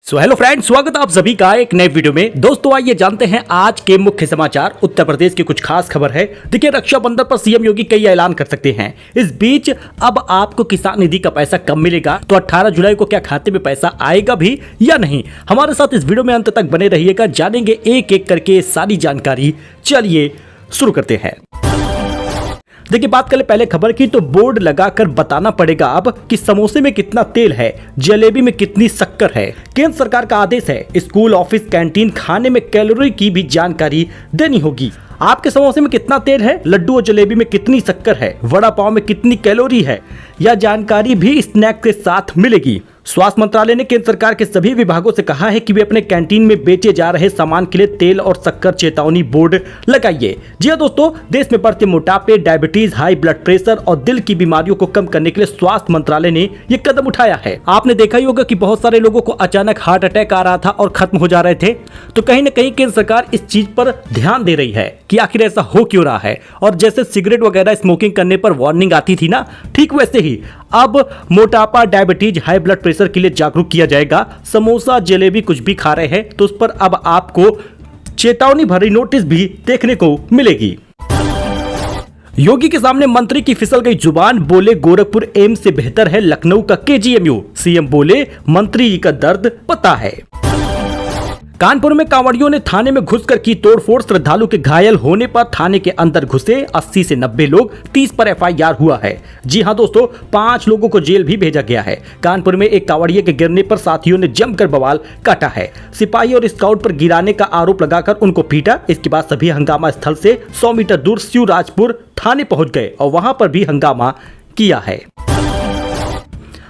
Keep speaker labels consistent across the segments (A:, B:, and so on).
A: Hello friends, स्वागत है आप सभी का एक नए वीडियो में। दोस्तों आइए जानते हैं आज के मुख्य समाचार। उत्तर प्रदेश की कुछ खास खबर है। देखिए, रक्षाबंधन पर सीएम योगी कई ऐलान कर सकते हैं। इस बीच अब आपको किसान निधि का पैसा कब मिलेगा, तो 18 जुलाई को क्या खाते में पैसा आएगा भी या नहीं, हमारे साथ इस वीडियो में अंत तक बने रहिएगा। जानेंगे एक एक करके सारी जानकारी। चलिए शुरू करते हैं। देखिए, बात करें पहले खबर की, तो बोर्ड लगाकर बताना पड़ेगा अब कि समोसे में कितना तेल है, जलेबी में कितनी शक्कर है। केंद्र सरकार का आदेश है, स्कूल, ऑफिस, कैंटीन खाने में कैलोरी की भी जानकारी देनी होगी। आपके समोसे में कितना तेल है, लड्डू और जलेबी में कितनी शक्कर है, वड़ा पाव में कितनी कैलोरी है, यह जानकारी भी स्नैक के साथ मिलेगी। स्वास्थ्य मंत्रालय ने केंद्र सरकार के सभी विभागों से कहा है कि वे अपने कैंटीन में बेचे जा रहे सामान के लिए तेल और शक्कर चेतावनी बोर्ड लगाइए। जी हाँ दोस्तों, देश में बढ़ते मोटापे, डायबिटीज, हाई ब्लड प्रेशर और दिल की बीमारियों को कम करने के लिए स्वास्थ्य मंत्रालय ने ये कदम उठाया है। आपने देखा ही होगा कि बहुत सारे लोगों को अचानक हार्ट अटैक आ रहा था और खत्म हो जा रहे थे। तो कहीं ना कहीं केंद्र सरकार इस चीज पर ध्यान दे रही है कि आखिर ऐसा हो क्यों रहा है। और जैसे सिगरेट वगैरह स्मोकिंग करने पर वार्निंग आती थी ना, ठीक वैसे ही अब मोटापा, डायबिटीज, हाई ब्लड प्रेशर के लिए जागरूक किया जाएगा। समोसा, जलेबी कुछ भी खा रहे हैं तो उस पर अब आपको चेतावनी भरी नोटिस भी देखने को मिलेगी। योगी के सामने मंत्री की फिसल गई जुबान, बोले गोरखपुर एम्स से बेहतर है लखनऊ का केजीएमयू। सीएम बोले मंत्री का दर्द पता है। कानपुर में कांवड़ियों ने थाने में घुसकर की तोड़फोड़, श्रद्धालु के घायल होने पर थाने के अंदर घुसे 80 से 90 लोग, 30 पर एफआईआर हुआ है। जी हां दोस्तों, 5 लोगों को जेल भी भेजा गया है। कानपुर में एक कांवड़िये के गिरने पर साथियों ने जमकर बवाल काटा है। सिपाही और स्काउट पर गिराने का आरोप लगाकर उनको पीटा। इसके बाद सभी हंगामा स्थल से 100 मीटर दूर शिवराजपुर थाने पहुंच गए और वहां पर भी हंगामा किया है।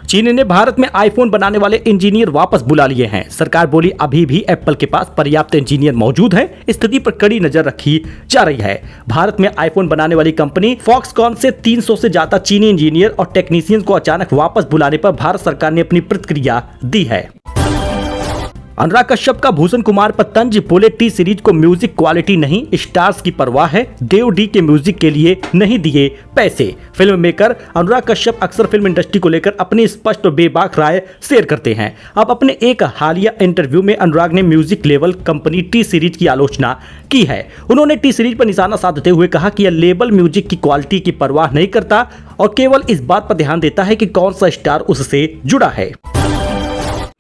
A: चीन ने भारत में आईफोन बनाने वाले इंजीनियर वापस बुला लिए हैं। सरकार बोली अभी भी एप्पल के पास पर्याप्त इंजीनियर मौजूद है। स्थिति पर कड़ी नजर रखी जा रही है। भारत में आईफोन बनाने वाली कंपनी फॉक्सकॉन से 300 से ज्यादा चीनी इंजीनियर और टेक्नीशियन को अचानक वापस बुलाने पर भारत सरकार ने अपनी प्रतिक्रिया दी है। अनुराग कश्यप का भूषण कुमार पर तंज, बोले टी सीरीज को म्यूजिक क्वालिटी नहीं, स्टार्स की परवाह है, देव डी के म्यूजिक के लिए नहीं दिए पैसे। फिल्म मेकर अनुराग कश्यप अक्सर फिल्म इंडस्ट्री को लेकर अपनी स्पष्ट और बेबाक राय शेयर करते हैं। अब अपने एक हालिया इंटरव्यू में अनुराग ने music label company T series की आलोचना की है। उन्होंने टी सीरीज पर निशाना साधते हुए कहा कि यह लेबल म्यूजिक की क्वालिटी की परवाह नहीं करता और केवल इस बात पर ध्यान देता है कि कौन सा स्टार उससे जुड़ा है।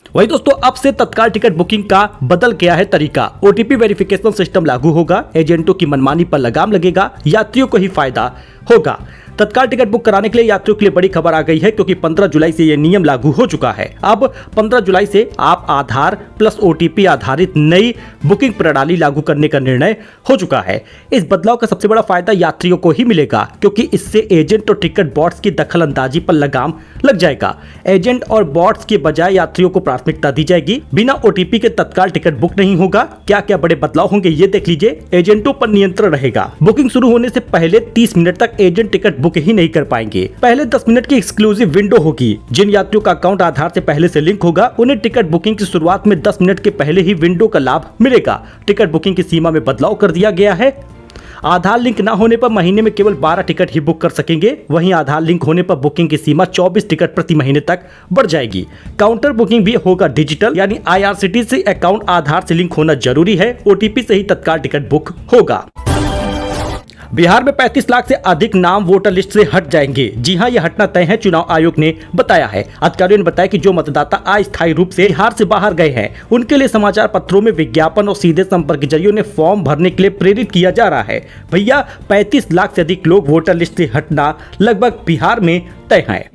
A: वही दोस्तों, अब से तत्काल टिकट बुकिंग का बदल गया है तरीका। ओटीपी वेरिफिकेशन सिस्टम लागू होगा। एजेंटों की मनमानी पर लगाम लगेगा। यात्रियों को ही फायदा होगा। तत्काल टिकट बुक कराने के लिए यात्रियों के लिए बड़ी खबर आ गई है, क्योंकि 15 जुलाई से यह नियम लागू हो चुका है। अब 15 जुलाई से आप आधार प्लस ओटीपी आधारित नई बुकिंग प्रणाली लागू करने का निर्णय हो चुका है। इस बदलाव का सबसे बड़ा फायदा यात्रियों को ही मिलेगा, क्योंकि इससे एजेंट और टिकट बॉट्स की दखल अंदाजी पर लगाम लग जाएगा। एजेंट और बॉट्स के बजाय यात्रियों को प्राथमिकता दी जाएगी। बिना ओटीपी के तत्काल टिकट बुक नहीं होगा। क्या क्या बड़े बदलाव होंगे ये देख लीजिए। एजेंटों पर नियंत्रण रहेगा। बुकिंग शुरू होने से पहले 30 मिनट तक एजेंट टिकट बुक ही नहीं कर पाएंगे। पहले 10 मिनट की एक्सक्लूसिव विंडो होगी। जिन यात्रियों का अकाउंट आधार से पहले से लिंक होगा, उन्हें टिकट बुकिंग की शुरुआत में 10 मिनट के पहले ही विंडो का लाभ मिलेगा। टिकट बुकिंग की सीमा में बदलाव कर दिया गया है। आधार लिंक न होने पर महीने में केवल 12 टिकट ही बुक कर सकेंगे। वहीं आधार लिंक होने पर बुकिंग की सीमा 24 टिकट प्रति महीने तक बढ़ जाएगी। काउंटर बुकिंग भी होगा डिजिटल, यानी IRCTC अकाउंट आधार से लिंक होना जरूरी है। ओटीपी से ही तत्काल टिकट बुक होगा। बिहार में 35 लाख से अधिक नाम वोटर लिस्ट से हट जाएंगे। जी हां, यह हटना तय है, चुनाव आयोग ने बताया है। अधिकारियों ने बताया कि जो मतदाता अस्थायी रूप से बिहार से बाहर गए हैं, उनके लिए समाचार पत्रों में विज्ञापन और सीधे संपर्क के जरिए उन्हें फॉर्म भरने के लिए प्रेरित किया जा रहा है। भैया, 35 लाख से अधिक लोग वोटर लिस्ट से हटना लगभग बिहार में तय है।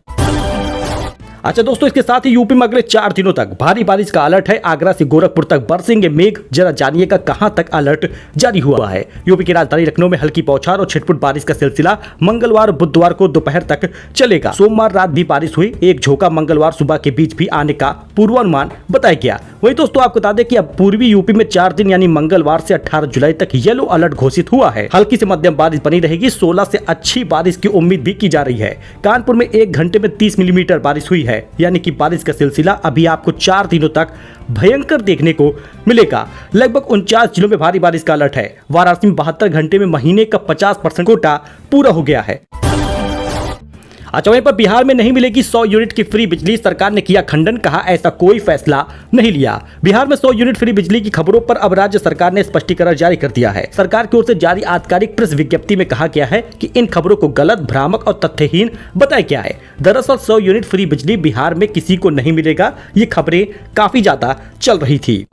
A: अच्छा दोस्तों, इसके साथ ही यूपी में अगले 4 दिनों तक भारी बारिश का अलर्ट है। आगरा से गोरखपुर तक बरसेंगे मेघ। जरा जानिएगा कहां तक अलर्ट जारी हुआ है। यूपी की राजधानी लखनऊ में हल्की बौछार और छिटपुट बारिश का सिलसिला मंगलवार और बुधवार को दोपहर तक चलेगा। सोमवार रात भी बारिश हुई। एक झोंका मंगलवार सुबह के बीच भी आने का पूर्वानुमान बताया गया। वही दोस्तों, आपको बता दें कि अब पूर्वी यूपी में 4 दिन यानी मंगलवार से 18 जुलाई तक येलो अलर्ट घोषित हुआ है। हल्की से मध्यम बारिश बनी रहेगी। 16 से अच्छी बारिश की उम्मीद भी की जा रही है। कानपुर में 1 घंटे में 30 मिलीमीटर बारिश हुई है, यानी कि बारिश का सिलसिला अभी आपको 4 दिनों तक भयंकर देखने को मिलेगा। लगभग 49 जिलों में भारी बारिश का अलर्ट है। वाराणसी में 72 घंटे में महीने का 50% कोटा पूरा हो गया है। अच्छा, वहीं पर बिहार में नहीं मिलेगी 100 यूनिट की फ्री बिजली, सरकार ने किया खंडन, कहा ऐसा कोई फैसला नहीं लिया। बिहार में 100 यूनिट फ्री बिजली की खबरों पर अब राज्य सरकार ने स्पष्टीकरण जारी कर दिया है। सरकार की ओर से जारी आधिकारिक प्रेस विज्ञप्ति में कहा गया है कि इन खबरों को गलत, भ्रामक और तथ्यहीन बताया गया है। दरअसल 100 यूनिट फ्री बिजली बिहार में किसी को नहीं मिलेगा, ये खबरें काफी ज्यादा चल रही थी।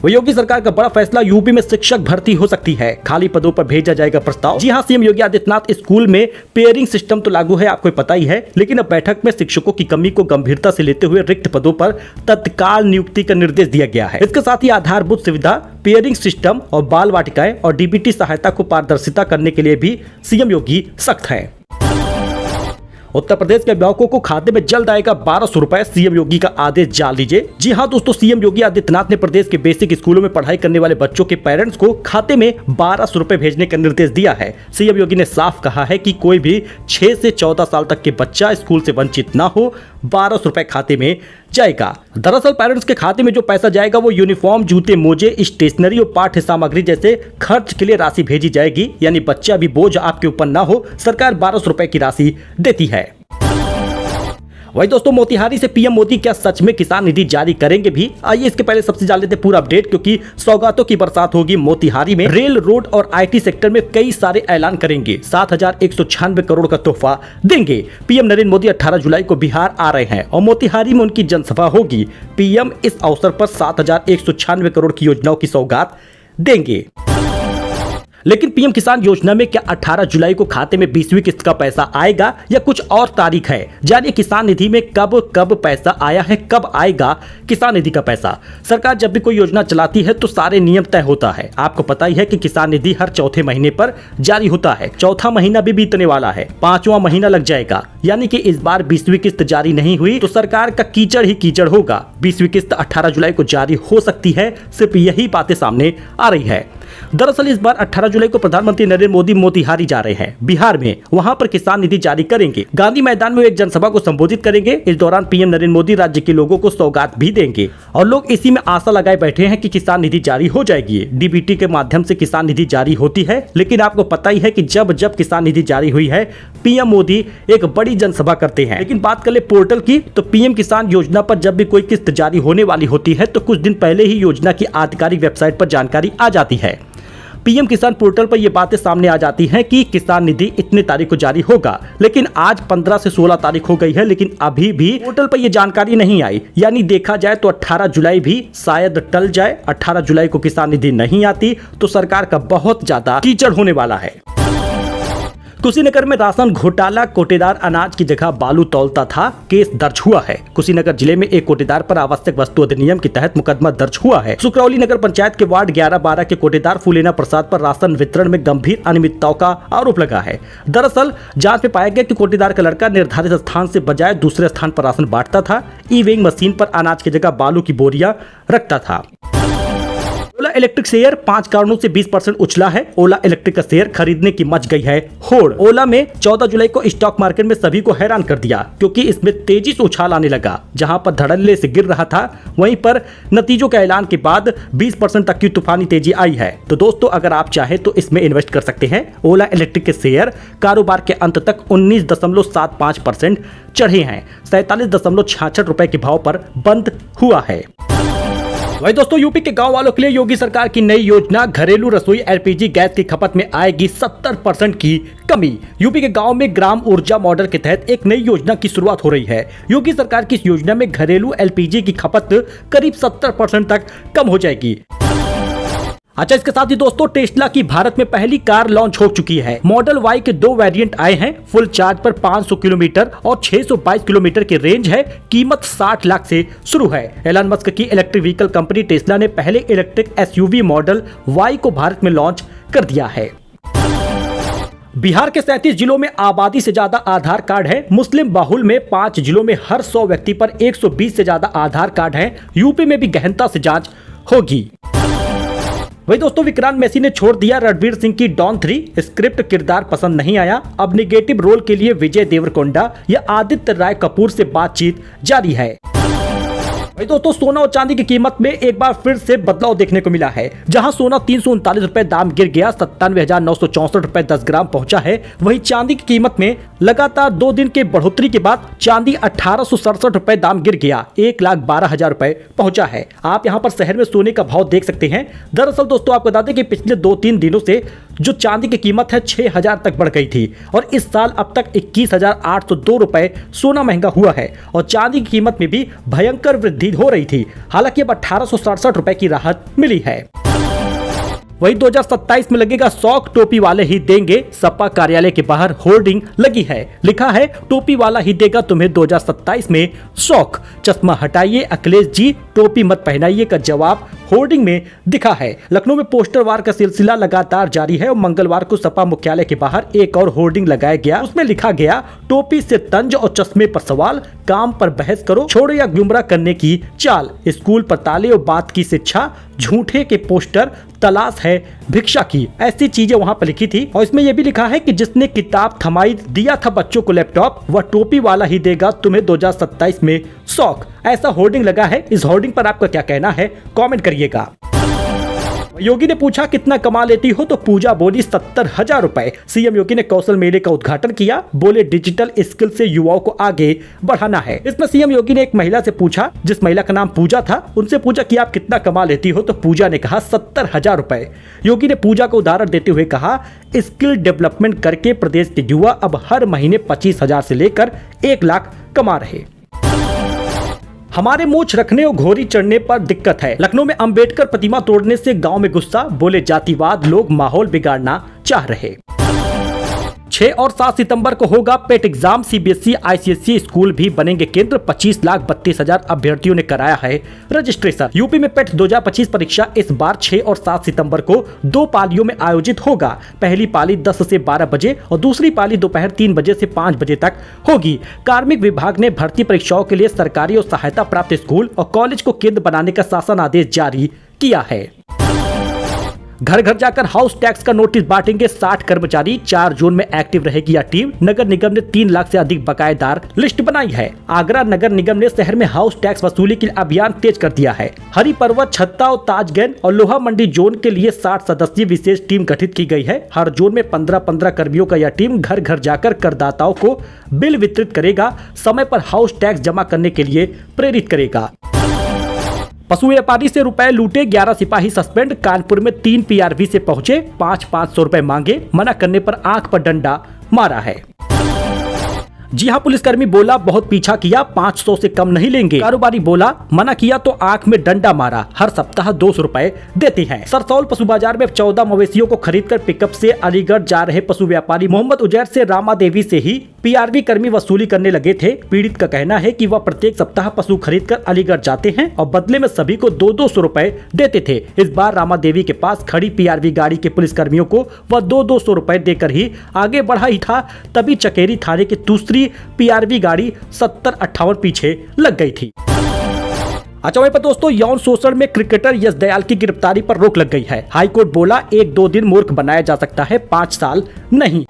A: योगी सरकार का बड़ा फैसला, यूपी में शिक्षक भर्ती हो सकती है, खाली पदों पर भेजा जाएगा प्रस्ताव। जी हां, सीएम योगी आदित्यनाथ, स्कूल में पेयरिंग सिस्टम तो लागू है, आपको पता ही है, लेकिन अब बैठक में शिक्षकों की कमी को गंभीरता से लेते हुए रिक्त पदों पर तत्काल नियुक्ति का निर्देश दिया गया है। इसके साथ ही आधारभूत सुविधा, पेयरिंग सिस्टम और बाल वाटिकाएं और डीबीटी सहायता को पारदर्शिता करने के लिए भी सीएम योगी सख्त है। उत्तर प्रदेश के अभिभावकों को खाते में जल्द आएगा 1200 रुपए, सीएम योगी का आदेश जान लीजिए। जी हां दोस्तों, सीएम योगी आदित्यनाथ ने प्रदेश के बेसिक स्कूलों में पढ़ाई करने वाले बच्चों के पेरेंट्स को खाते में 1200 रुपए भेजने का निर्देश दिया है। सीएम योगी ने साफ कहा है कि कोई भी 6 से 14 साल तक के बच्चा स्कूल से वंचित ना हो, 1200 रुपए खाते में जाएगा। दरअसल पेरेंट्स के खाते में जो पैसा जाएगा वो यूनिफॉर्म, जूते, मोजे, स्टेशनरी और पाठ्य सामग्री जैसे खर्च के लिए राशि भेजी जाएगी, यानी बच्चा भी बोझ आपके ऊपर ना हो, सरकार 1200 रुपए की राशि देती है। वही दोस्तों, मोतिहारी से पीएम मोदी क्या सच में किसान निधि जारी करेंगे भी? आइए इसके पहले सबसे जान लेते पूरा अपडेट, क्योंकि सौगातों की बरसात होगी मोतिहारी में। रेल, रोड और आईटी सेक्टर में कई सारे ऐलान करेंगे। 7196 करोड़ का तोहफा देंगे। पीएम नरेंद्र मोदी 18 जुलाई को बिहार आ रहे हैं और मोतिहारी में उनकी जनसभा होगी। पीएम इस अवसर पर 7196 करोड़ की योजनाओं की सौगात देंगे। लेकिन पीएम किसान योजना में क्या 18 जुलाई को खाते में 20वीं किस्त का पैसा आएगा या कुछ और तारीख है? जानिए किसान निधि में कब पैसा आया है, कब आएगा किसान निधि का पैसा। सरकार जब भी कोई योजना चलाती है तो सारे नियम तय होता है। आपको पता ही है कि किसान निधि हर चौथे महीने पर जारी होता है। चौथा महीना भी बीतने वाला है, 5वां महीना लग जाएगा, यानी कि इस बार 20वीं किस्त जारी नहीं हुई तो सरकार का कीचड़ ही कीचड़ होगा। 20वीं किस्त 18 जुलाई को जारी हो सकती है, सिर्फ यही बातें सामने आ रही है। दरअसल इस बार 18 जुलाई को प्रधानमंत्री नरेंद्र मोदी मोतिहारी जा रहे हैं, बिहार में। वहां पर किसान निधि जारी करेंगे। गांधी मैदान में एक जनसभा को संबोधित करेंगे। इस दौरान पीएम नरेंद्र मोदी राज्य के लोगों को सौगात भी देंगे और लोग इसी में आशा लगाए बैठे हैं कि किसान निधि जारी हो जाएगी। डीबीटी के माध्यम से किसान निधि जारी होती है, लेकिन आपको पता ही है कि जब किसान निधि जारी हुई है, पीएम मोदी एक बड़ी जनसभा करते हैं। लेकिन बात कर ले पोर्टल की, तो पीएम किसान योजना पर जब भी कोई किस्त जारी होने वाली होती है तो कुछ दिन पहले ही योजना की आधिकारिक वेबसाइट पर जानकारी आ जाती है। पीएम किसान पोर्टल पर यह बातें सामने आ जाती हैं कि किसान निधि इतने तारीख को जारी होगा, लेकिन आज 15 से 16 तारीख हो गई है, लेकिन अभी भी पोर्टल पर यह जानकारी नहीं आई। यानी देखा जाए तो 18 जुलाई भी शायद टल जाए। 18 जुलाई को किसान निधि नहीं आती तो सरकार का बहुत ज्यादा कीचड़ होने वाला है। कुशीनगर में राशन घोटाला, कोटेदार अनाज की जगह बालू तौलता था, केस दर्ज हुआ है। कुशीनगर जिले में एक कोटेदार पर आवश्यक वस्तु अधिनियम के तहत मुकदमा दर्ज हुआ है। सुकरौली नगर पंचायत के वार्ड 11-12 के कोटेदार फूलेना प्रसाद पर राशन वितरण में गंभीर अनियमितताओं का आरोप लगा है। दरअसल जांच में पाया गया कि कोटेदार का लड़का निर्धारित स्थान से बजाय दूसरे स्थान पर राशन बांटता था। ई वेइंग मशीन पर अनाज की जगह बालू की बोरियां रखता था। ओला इलेक्ट्रिक शेयर 5 कारणों से 20% उछला है। ओला इलेक्ट्रिक का शेयर खरीदने की मच गई है होड़। ओला में 14 जुलाई को स्टॉक मार्केट में सभी को हैरान कर दिया, क्योंकि इसमें तेजी से उछाल आने लगा। जहां पर धड़ल्ले से गिर रहा था, वहीं पर नतीजों के ऐलान के बाद 20% तक की तूफानी तेजी आई है। तो दोस्तों, अगर आप चाहे तो इसमें इन्वेस्ट कर सकते हैं। ओला इलेक्ट्रिक के शेयर कारोबार के अंत तक 19.75% चढ़े हैं। 47.66 रुपए के भाव पर बंद हुआ है। वही दोस्तों, यूपी के गांव वालों के लिए योगी सरकार की नई योजना, घरेलू रसोई एलपीजी गैस की खपत में आएगी 70% की कमी। यूपी के गांव में ग्राम ऊर्जा मॉडल के तहत एक नई योजना की शुरुआत हो रही है। योगी सरकार की इस योजना में घरेलू एलपीजी की खपत करीब 70% तक कम हो जाएगी। अच्छा, इसके साथ ही दोस्तों, टेस्ला की भारत में पहली कार लॉन्च हो चुकी है। मॉडल वाई के 2 वेरिएंट आए हैं। फुल चार्ज पर 500 किलोमीटर और 622 किलोमीटर की रेंज है। कीमत 60 लाख से शुरू है। एलन मस्क की इलेक्ट्रिक व्हीकल कंपनी टेस्ला ने पहले इलेक्ट्रिक एसयूवी मॉडल वाई को भारत में लॉन्च कर दिया है। बिहार के 37 जिलों में आबादी से ज्यादा आधार कार्ड है। मुस्लिम बाहुल में 5 जिलों में हर 100 व्यक्ति पर 120 से ज्यादा आधार कार्ड है। यूपी में भी गहनता से जांच होगी। वही दोस्तों, विक्रांत मैसी ने छोड़ दिया रणवीर सिंह की डॉन 3। स्क्रिप्ट किरदार पसंद नहीं आया। अब निगेटिव रोल के लिए विजय देवरकोंडा या आदित्य राय कपूर से बातचीत जारी है। भाई दोस्तों, सोना और चांदी की कीमत में एक बार फिर से बदलाव देखने को मिला है। जहां सोना 339 रुपए दाम गिर गया 97,964 रुपए 10 ग्राम पहुंचा है, वहीं चांदी की कीमत में लगातार 2 दिन के बढ़ोतरी के बाद चांदी 1867 रुपए दाम गिर गया 1,12,000 रुपए पहुंचा है। आप यहां पर शहर में सोने का भाव देख सकते हैं। दरअसल दोस्तों, आपको बता दें कि पिछले 2-3 दिनों से जो चांदी की कीमत है 6,000 तक बढ़ गई थी और इस साल अब तक 21,802 रुपए सोना महंगा हुआ है और चांदी की कीमत में भी भयंकर वृद्धि हो रही थी। हालांकि अब 1867 रुपए की राहत मिली है। वही 2027 में लगेगा शौक, टोपी वाले ही देंगे। सपा कार्यालय के बाहर होर्डिंग लगी है, लिखा है टोपी वाला ही देगा तुम्हें 2027 में शौक। चश्मा हटाइए अखिलेश जी, टोपी मत पहनाइए का जवाब होर्डिंग में दिखा है। लखनऊ में पोस्टर वार का सिलसिला लगातार जारी है और मंगलवार को सपा मुख्यालय के बाहर एक और होर्डिंग लगाया गया। उसमें लिखा गया टोपी से तंज और चश्मे पर सवाल, काम पर बहस करो, छोड़ो या गुमराह करने की चाल, स्कूल पर ताले और बात की शिक्षा, झूठे के पोस्टर, तलाश है भिक्षा की। ऐसी चीजें वहां पर लिखी थी और इसमें यह भी लिखा है कि जिसने किताब थमाई दिया था बच्चों को लैपटॉप, वह टोपी वाला ही देगा तुम्हें 2027 में शौक। ऐसा होर्डिंग लगा है। इस होर्डिंग पर आपका क्या कहना है, कमेंट करिएगा। योगी ने पूछा कितना कमा लेती हो तो पूजा बोली 70,000 रुपए। सीएम योगी ने कौशल मेले का उद्घाटन किया, बोले डिजिटल स्किल से युवाओं को आगे बढ़ाना है। इसमें सीएम योगी ने एक महिला से पूछा, जिस महिला का नाम पूजा था, उनसे पूछा कि आप कितना कमा लेती हो तो पूजा ने कहा 70,000 रुपए। योगी ने पूजा को उदाहरण देते हुए कहा स्किल डेवलपमेंट करके प्रदेश के युवा अब हर महीने 25,000 से लेकर 1 लाख कमा रहे। हमारे मूंछ रखने और घोड़ी चढ़ने पर दिक्कत है। लखनऊ में अंबेडकर प्रतिमा तोड़ने से गांव में गुस्सा, बोले जातिवाद लोग माहौल बिगाड़ना चाह रहे। 6 और 7 सितंबर को होगा पेट एग्जाम। सीबीएसई आईसीएसई स्कूल भी बनेंगे केंद्र। 25,32,000 अभ्यर्थियों ने कराया है रजिस्ट्रेशन। यूपी में पेट 2025 परीक्षा इस बार 6 और 7 सितंबर को 2 पालियों में आयोजित होगा। पहली पाली 10 से 12 बजे और दूसरी पाली दोपहर 3 बजे से 5 बजे तक होगी। कार्मिक विभाग ने भर्ती परीक्षाओं के लिए सरकारी और सहायता प्राप्त स्कूल और कॉलेज को केंद्र बनाने का शासन आदेश जारी किया है। घर घर जाकर हाउस टैक्स का नोटिस बांटेंगे 60 कर्मचारी। 4 जोन में एक्टिव रहेगी यह टीम। नगर निगम ने 3 लाख से अधिक बकायेदार लिस्ट बनाई है। आगरा नगर निगम ने शहर में हाउस टैक्स वसूली के लिए अभियान तेज कर दिया है। हरी पर्वत, छत्ता और ताजगंज और लोहा मंडी जोन के लिए 60 सदस्यीय विशेष टीम गठित की गई है। हर जोन में 15-15 कर्मियों का यह टीम घर घर जाकर करदाताओं को बिल वितरित करेगा, समय पर हाउस टैक्स जमा करने के लिए प्रेरित करेगा। पशु व्यापारी से रुपए लूटे, 11 सिपाही सस्पेंड। कानपुर में 3 पीआरवी से पहुंचे, 500-500 रुपए मांगे, मना करने पर आंख पर डंडा मारा है। जी हां, पुलिसकर्मी बोला बहुत पीछा किया, 500 से कम नहीं लेंगे। कारोबारी बोला मना किया तो आंख में डंडा मारा, हर सप्ताह 200 रुपए देते हैं। सरसौल पशु बाजार में 14 मवेशियों को खरीदकर पिकअप से अलीगढ़ जा रहे पशु व्यापारी मोहम्मद उजैर से रामा देवी से ही पीआरवी कर्मी वसूली करने लगे थे। पीड़ित का कहना है कि वह प्रत्येक सप्ताह पशु खरीदकर अलीगढ़ जाते हैं और बदले में सभी को 200-200 रुपए देते थे। इस बार रामा देवी के पास खड़ी पीआरवी गाड़ी के पुलिसकर्मियों को वह 200-200 रुपए देकर ही आगे बढ़ा ही था, तभी चकेरी थाने की दूसरी पीआरवी गाड़ी 70-58 पीछे लग गई थी। अच्छा वहीं पर दोस्तों, यौन शोषण में क्रिकेटर यश दयाल की गिरफ्तारी पर रोक लग गई है। हाईकोर्ट बोला 1-2 दिन मूर्ख बनाया जा सकता है, 5 साल नहीं।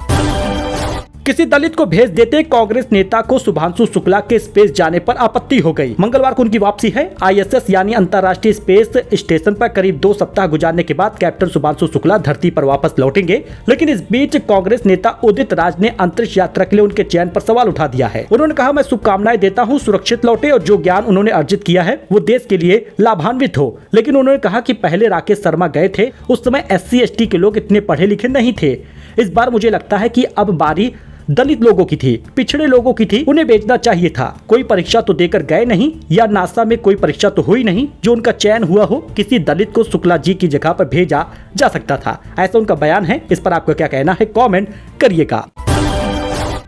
A: किसी दलित को भेज देते, कांग्रेस नेता को शुभांशु शुक्ला के स्पेस जाने पर आपत्ति हो गई। मंगलवार को उनकी वापसी है। आईएसएस यानी अंतर्राष्ट्रीय स्पेस स्टेशन पर करीब 2 सप्ताह गुजारने के बाद कैप्टन शुभांशु शुक्ला धरती पर वापस लौटेंगे। लेकिन इस बीच कांग्रेस नेता उदित राज ने अंतरिक्ष यात्रा के लिए उनके चयन पर सवाल उठा दिया है। उन्होंने कहा मैं शुभकामनाएं देता हूं, सुरक्षित लौटे और जो ज्ञान उन्होंने अर्जित किया है वो देश के लिए लाभान्वित हो। लेकिन उन्होंने कहा कि पहले राकेश शर्मा गए थे, उस समय SC/ST के लोग इतने पढ़े लिखे नहीं थे। इस बार मुझे लगता है कि अब बारी दलित लोगों की थी, पिछड़े लोगों की थी, उन्हें भेजना चाहिए था। कोई परीक्षा तो देकर गए नहीं, या नासा में कोई परीक्षा तो हुई नहीं जो उनका चयन हुआ हो। किसी दलित को शुक्ला जी की जगह पर भेजा जा सकता था, ऐसा उनका बयान है। इस पर आपका क्या कहना है, कमेंट करिएगा।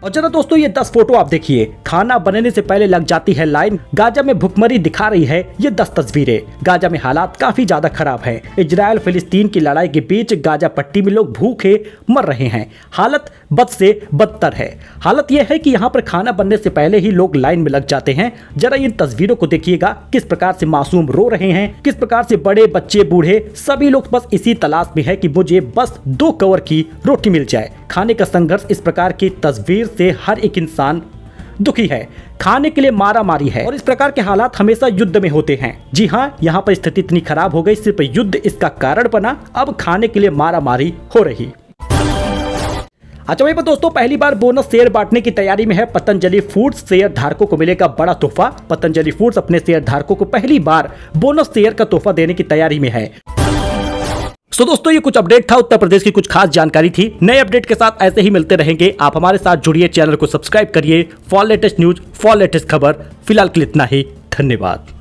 A: और जरा दोस्तों ये 10 फोटो आप देखिए, खाना बनने से पहले लग जाती है लाइन। गाजा में भुखमरी दिखा रही है ये 10 तस्वीरें। गाजा में हालात काफी ज्यादा खराब है। इजराइल फिलिस्तीन की लड़ाई के बीच गाजा पट्टी में लोग भूखे मर रहे हैं। हालत बद से बदतर है। हालत यह है कि यहाँ पर खाना बनने से पहले ही लोग लाइन में लग जाते हैं। जरा इन तस्वीरों को देखिएगा, किस प्रकार से मासूम रो रहे हैं, किस प्रकार से बड़े बच्चे बूढ़े सभी लोग बस इसी तलाश में है कि मुझे बस 2 कवर की रोटी मिल जाए। खाने का संघर्ष इस प्रकार की तस्वीर से हर एक इंसान दुखी है, खाने के लिए मारा मारी है और इस प्रकार के हालात हमेशा युद्ध में होते हैं। जी हाँ, यहाँ पर स्थिति इतनी खराब हो गई, सिर्फ युद्ध इसका कारण बना। अब खाने के लिए मारा मारी हो रही। अच्छा वहीं पर दोस्तों, पहली बार बोनस शेयर बांटने की तैयारी में है पतंजलि फूड्स। शेयर धारकों को मिलेगा बड़ा तोहफा। पतंजलि फूड्स अपने शेयर धारकों को पहली बार बोनस शेयर का तोहफा देने की तैयारी में है। तो दोस्तों, ये कुछ अपडेट था, उत्तर प्रदेश की कुछ खास जानकारी थी। नए अपडेट के साथ ऐसे ही मिलते रहेंगे। आप हमारे साथ जुड़िए, चैनल को सब्सक्राइब करिए for latest news, for latest खबर। फिलहाल के लिए इतना ही, धन्यवाद।